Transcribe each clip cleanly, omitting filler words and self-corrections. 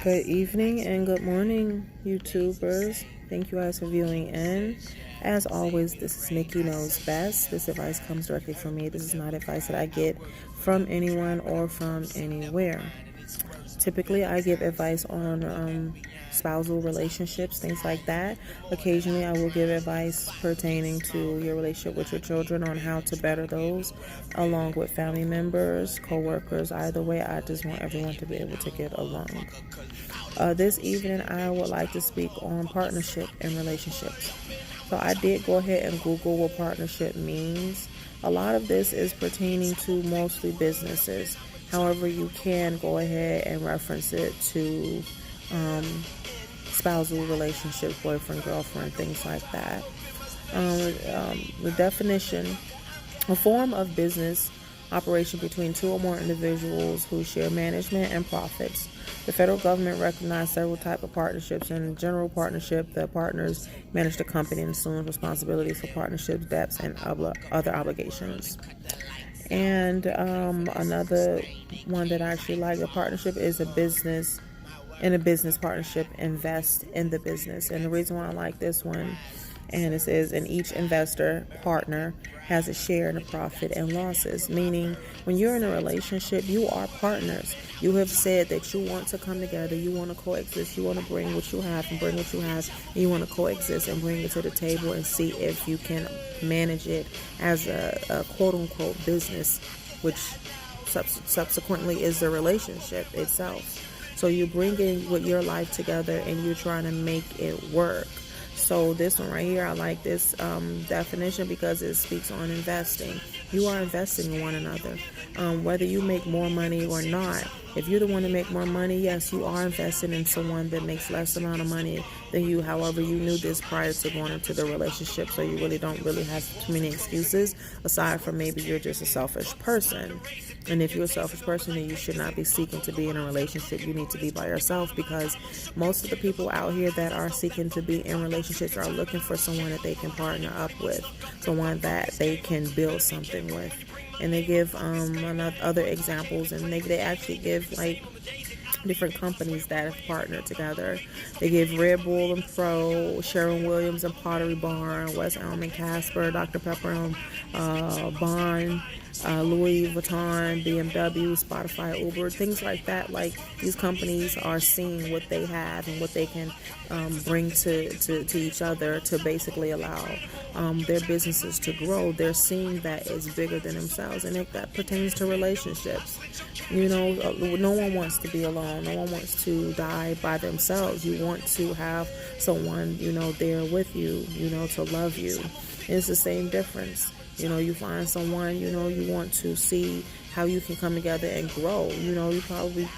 Good evening and good morning, YouTubers. Thank you guys for viewing in. As always, this is Nikki Knows Best. This advice comes directly from me. This is not advice that I get from anyone or from anywhere. Typically, I give advice on spousal relationships, things like that. Occasionally, I will give advice pertaining to your relationship with your children on how to better those, along with family members, co-workers. Either way, I just want everyone to be able to get along. This evening, I would like to speak on partnership and relationships. So I did go ahead and Google what partnership means. A lot of this is pertaining to mostly businesses. However, you can go ahead and reference it to spousal relationships, boyfriend, girlfriend, things like that. The definition: a form of business operation between two or more individuals who share management and profits. The federal government recognized several types of partnerships. In general partnership, the partners manage the company and assume responsibilities for partnerships, debts, and other obligations. And another one that I actually like, a partnership is a business. In a business partnership, invest in the business. And the reason why I like this one, and it says, and each investor partner has a share in the profit and losses, meaning when you're in a relationship, you are partners. You have said that you want to come together, you want to coexist, you want to bring what you have and bring what you have, and you want to coexist and bring it to the table and see if you can manage it as a quote-unquote business, which subsequently is the relationship itself. So you bring in with your life together and you're trying to make it work. So this one right here, I like this definition because it speaks on investing. You are investing in one another. Whether you make more money or not, if you're the one to make more money, yes, you are investing in someone that makes less amount of money than you. However, you knew this prior to going into the relationship, so you really don't have too many excuses, aside from maybe you're just a selfish person. And if you're a selfish person, then you should not be seeking to be in a relationship. You need to be by yourself, because most of the people out here that are seeking to be in relationships are looking for someone that they can partner up with, someone that they can build something with. And they give other examples, and they actually give like different companies that have partnered together. They give Red Bull and Pro, Sherwin-Williams and Pottery Barn, West Elm and Casper, Dr. Pepper and Bond, Louis Vuitton, BMW, Spotify, Uber, things like that. Like, these companies are seeing what they have and what they can bring to each other to basically allow their businesses to grow. They're seeing that it's bigger than themselves, and that pertains to relationships. You know, no one wants to be alone. No one wants to die by themselves. You want to have someone, there with you, to love you. It's the same difference. You find someone, you want to see how you can come together and grow. You probably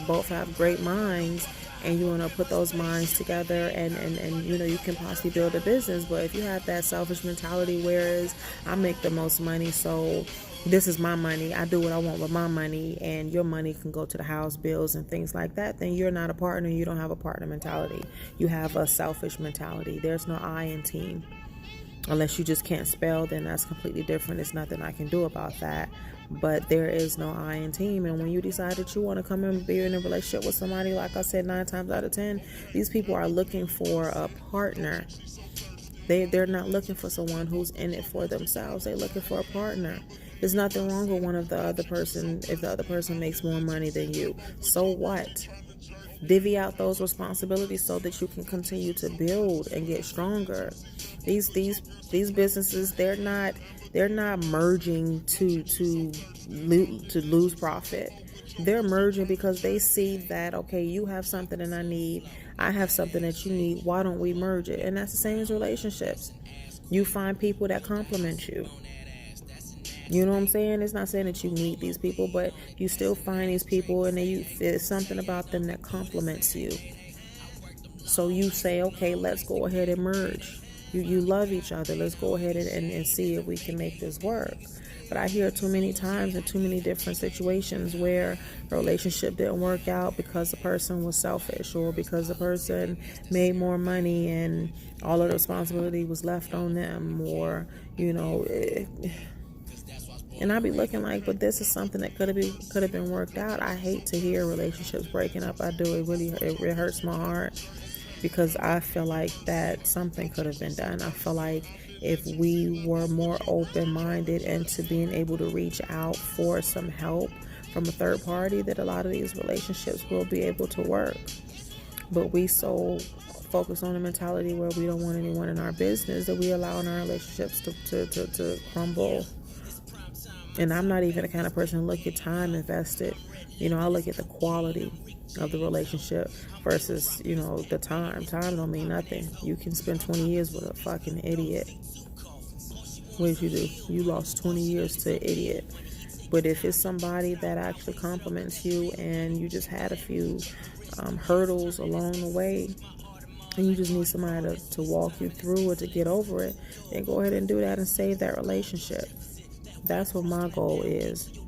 both have great minds, and you want to put those minds together and you can possibly build a business. But if you have that selfish mentality, whereas I make the most money, so this is my money, I do what I want with my money, and your money can go to the house bills and things like that, then you're not a partner. You don't have a partner mentality. You have a selfish mentality. There's no I in team. Unless you just can't spell, then that's completely different. There's nothing I can do about that. But there is no I in team. And when you decide that you want to come and be in a relationship with somebody, like I said, 9 times out of 10, these people are looking for a partner. They're not looking for someone who's in it for themselves. They're looking for a partner. There's nothing wrong with one of the other person if the other person makes more money than you. So what? Divvy out those responsibilities so that you can continue to build and get stronger. These businesses, they're not merging to lose profit. They're merging because they see that, okay, you have something and I need, I have something that you need. Why don't we merge it? And that's the same as relationships. You find people that complement you. You know what I'm saying? It's not saying that you meet these people, but you still find these people, and there's something about them that complements you. So you say, okay, let's go ahead and merge. You love each other. Let's go ahead and see if we can make this work. But I hear too many times in too many different situations where a relationship didn't work out because the person was selfish, or because the person made more money and all of the responsibility was left on them, or And I be looking like, but this is something that could have been worked out. I hate to hear relationships breaking up. I do. It hurts my heart, because I feel like that something could have been done. I feel like if we were more open-minded and to being able to reach out for some help from a third party, that a lot of these relationships will be able to work. But we so focus on the mentality where we don't want anyone in our business that we allow our relationships to crumble. And I'm not even the kind of person to look at time invested. I look at the quality of the relationship versus, the time. Time don't mean nothing. You can spend 20 years with a fucking idiot. What did you do? You lost 20 years to an idiot. But if it's somebody that actually compliments you and you just had a few hurdles along the way, and you just need somebody to walk you through it, to get over it, then go ahead and do that and save that relationship. That's what my goal is,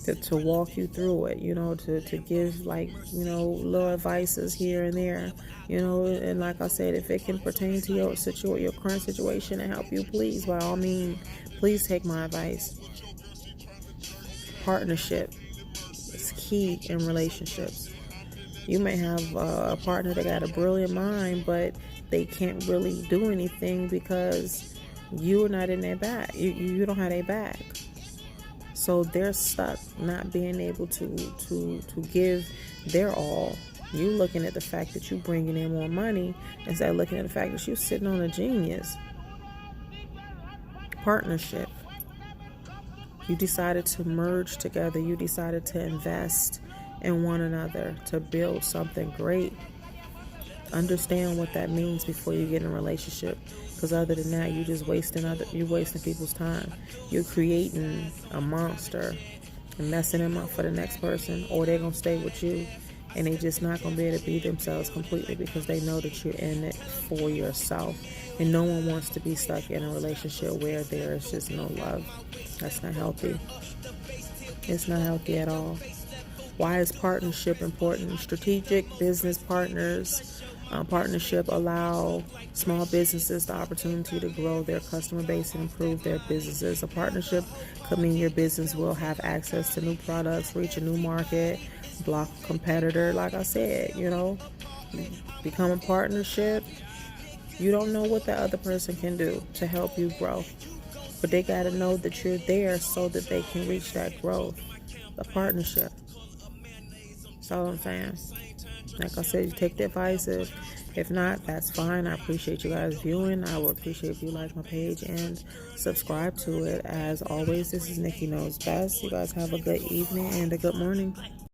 to walk you through it, to give little advices here and there, and like I said, if it can pertain to your current situation and help you, please, by all means, please take my advice. Partnership is key in relationships. You may have a partner that got a brilliant mind, but they can't really do anything because you're not in their back. You don't have their back. So they're stuck not being able to give their all. You looking at the fact that you bringing in more money instead of looking at the fact that you're sitting on a genius. Partnership. You decided to merge together. You decided to invest in one another to build something great. Understand what that means before you get in a relationship, because other than that, you're wasting people's time. You're creating a monster and messing them up for the next person, or they're gonna stay with you and they just not gonna be able to be themselves completely because they know that you're in it for yourself. And no one wants to be stuck in a relationship where there is just no love. That's not healthy. It's not healthy at all. Why is partnership important? Strategic business partners. Partnership allow small businesses the opportunity to grow their customer base and improve their businesses. A partnership could mean your business will have access to new products, reach a new market, block a competitor. Like I said, become a partnership. You don't know what the other person can do to help you grow, but they got to know that you're there so that they can reach that growth. A partnership. That's all I'm saying. Like I said, you take the advice. If not, that's fine. I appreciate you guys viewing. I would appreciate if you like my page and subscribe to it. As always, this is Nikki Knows Best. You guys have a good evening and a good morning.